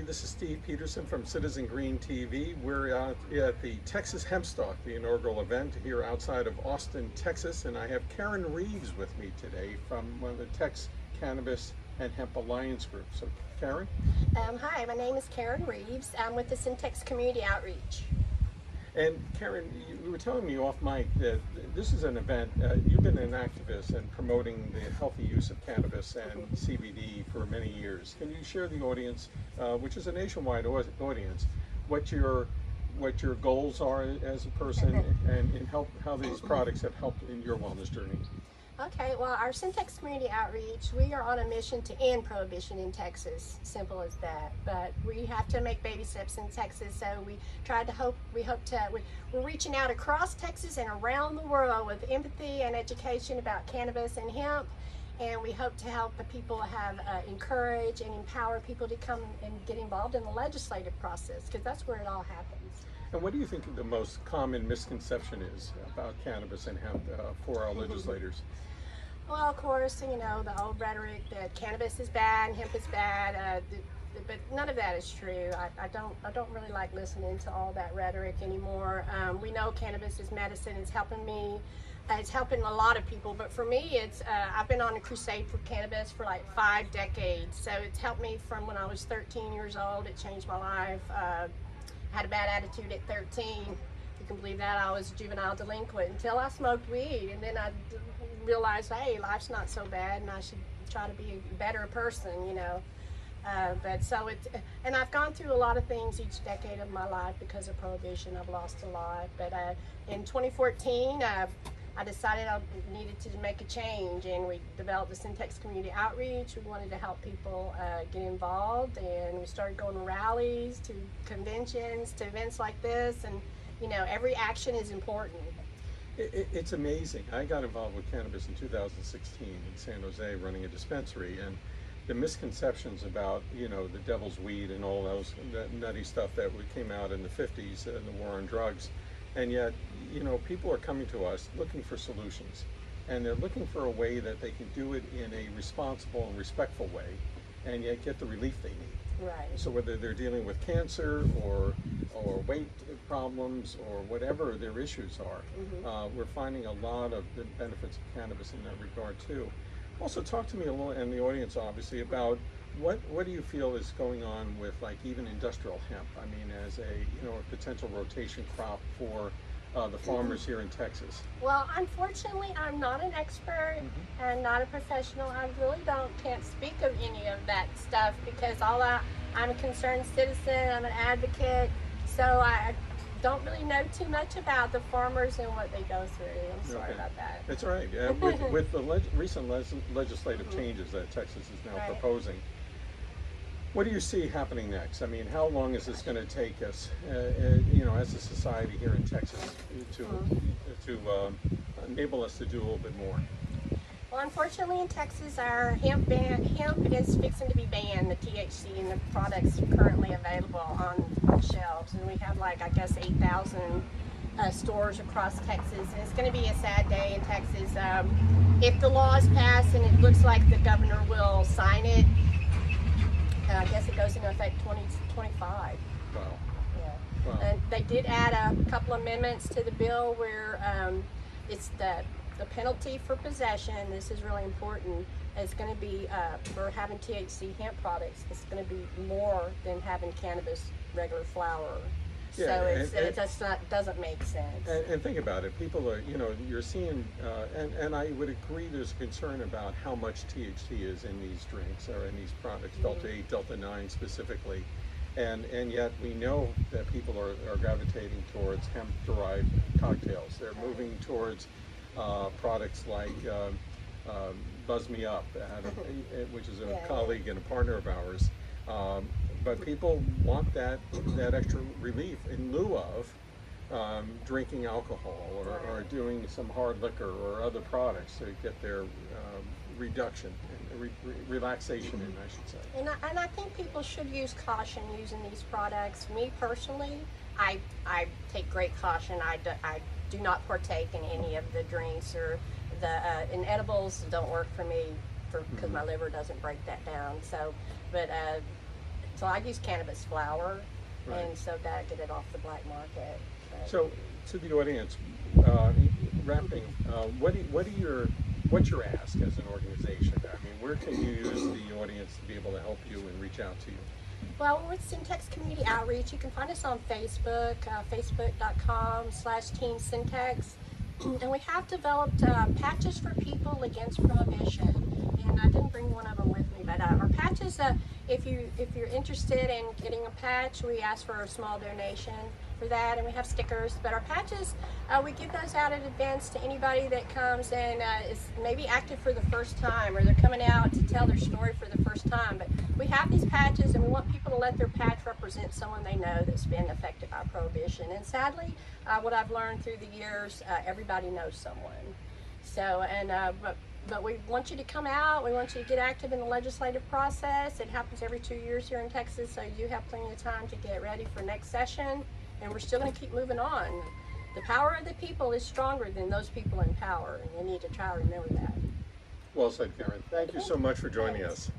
this is Steve Peterson from Citizen Green TV. We're out at the Texas HempstaLK, the inaugural event here outside of Austin, Texas, and I have Karen Reeves with me today from one of the Texas Cannabis and Hemp Alliance Group. So, Karen? Hi, my name is Karen Reeves. I'm with the CenTex Community Outreach. And Karen, you were telling me off mic that this is an event, you've been an activist and promoting the healthy use of cannabis and CBD for many years. Can you share the audience, which is a nationwide audience, what your goals are as a person and how these products have helped in your wellness journey? Okay, well, our CenTex Community Outreach, we are on a mission to end prohibition in Texas, simple as that. But we have to make baby steps in Texas, so we're reaching out across Texas and around the world with empathy and education about cannabis and hemp. And we hope to help the people encourage and empower people to come and get involved in the legislative process, because that's where it all happens. And what do you think the most common misconception is about cannabis and hemp for our legislators? Well, of course, you know, the old rhetoric that cannabis is bad and hemp is bad, but none of that is true. I don't really like listening to all that rhetoric anymore. We know cannabis is medicine. It's helping me. It's helping a lot of people, but for me, I've been on a crusade for cannabis for like 5 decades. So it's helped me from when I was 13 years old. It changed my life. Had a bad attitude at 13. You can believe that. I was a juvenile delinquent until I smoked weed, and then I realized, hey, life's not so bad, and I should try to be a better person, you know. And I've gone through a lot of things each decade of my life because of prohibition. I've lost a lot, but in 2014, I decided I needed to make a change, and we developed the CenTex Community Outreach. We wanted to help people get involved, and we started going to rallies, to conventions, to events like this, and you know, every action is important. It's amazing. I got involved with cannabis in 2016 in San Jose running a dispensary, and the misconceptions about, you know, the devil's weed and all that nutty stuff that came out in the 50s and the war on drugs. And yet, you know, people are coming to us looking for solutions, and they're looking for a way that they can do it in a responsible and respectful way, and yet get the relief they need. Right. So whether they're dealing with cancer or weight problems or whatever their issues are, we're finding a lot of the benefits of cannabis in that regard too. Also, talk to me a little, and the audience obviously, about what do you feel is going on with like even industrial hemp? I mean, as a potential rotation crop for the farmers here in Texas. Well, unfortunately, I'm not an expert and not a professional. I really can't speak of any of that stuff, because I'm a concerned citizen. I'm an advocate, so I don't really know too much about the farmers and what they go through. I'm sorry about that. That's all right. With the recent legislative changes that Texas is now proposing, what do you see happening next? I mean, how long is this going to take us, as a society here in Texas, to enable us to do a little bit more? Well, unfortunately, in Texas, our hemp is fixing to be banned, the THC in the products currently available on shelves. And we have, like, I guess, 8,000 stores across Texas. And it's going to be a sad day in Texas. If the law is passed, and it looks like the governor will sign it, I guess it goes into effect 2025. Wow. Yeah. Wow. And they did add a couple amendments to the bill where it's the penalty for possession. This is really important. It's going to be for having THC hemp products. It's going to be more than having cannabis regular flower. Yeah, so it doesn't make sense. And think about it. People are, you're seeing, and I would agree there's a concern about how much THC is in these drinks or in these products, Delta 8, Delta 9 specifically. And yet we know that people are gravitating towards hemp-derived cocktails. They're moving towards products like Buzz Me Up, which is a colleague and a partner of ours. But people want that extra relief in lieu of drinking alcohol or doing some hard liquor or other products to get their reduction and relaxation in, I should say. And I think people should use caution using these products. Me personally, I take great caution. I do not partake in any of the drinks or and edibles don't work for me because my liver doesn't break that down. So, but So I use cannabis flower, Right. and so that I get it off the black market. But So, to the audience, wrapping, what's your ask as an organization? I mean, where can you use the audience to be able to help you and reach out to you? well, we're with CenTex Community Outreach. You can find us on Facebook, facebook.com/Team CenTex. And we have developed patches for people against prohibition. And I didn't bring one of them with me, but our patches, if you're interested in getting a patch, we ask for a small donation for that, and we have stickers. But our patches, we give those out in advance to anybody that comes and is maybe active for the first time, or they're coming out to tell their story for the first time. But we have these patches, and we want people to let their patch represent someone they know that's been affected by prohibition. And sadly, what I've learned through the years, everybody knows someone. So, but we want you to come out. We want you to get active in the legislative process. It happens every 2 years here in Texas, so you have plenty of time to get ready for next session. And we're still going to keep moving on. The power of the people is stronger than those people in power, and you need to try to remember that. Well said, Karen. Thank you so much for joining us.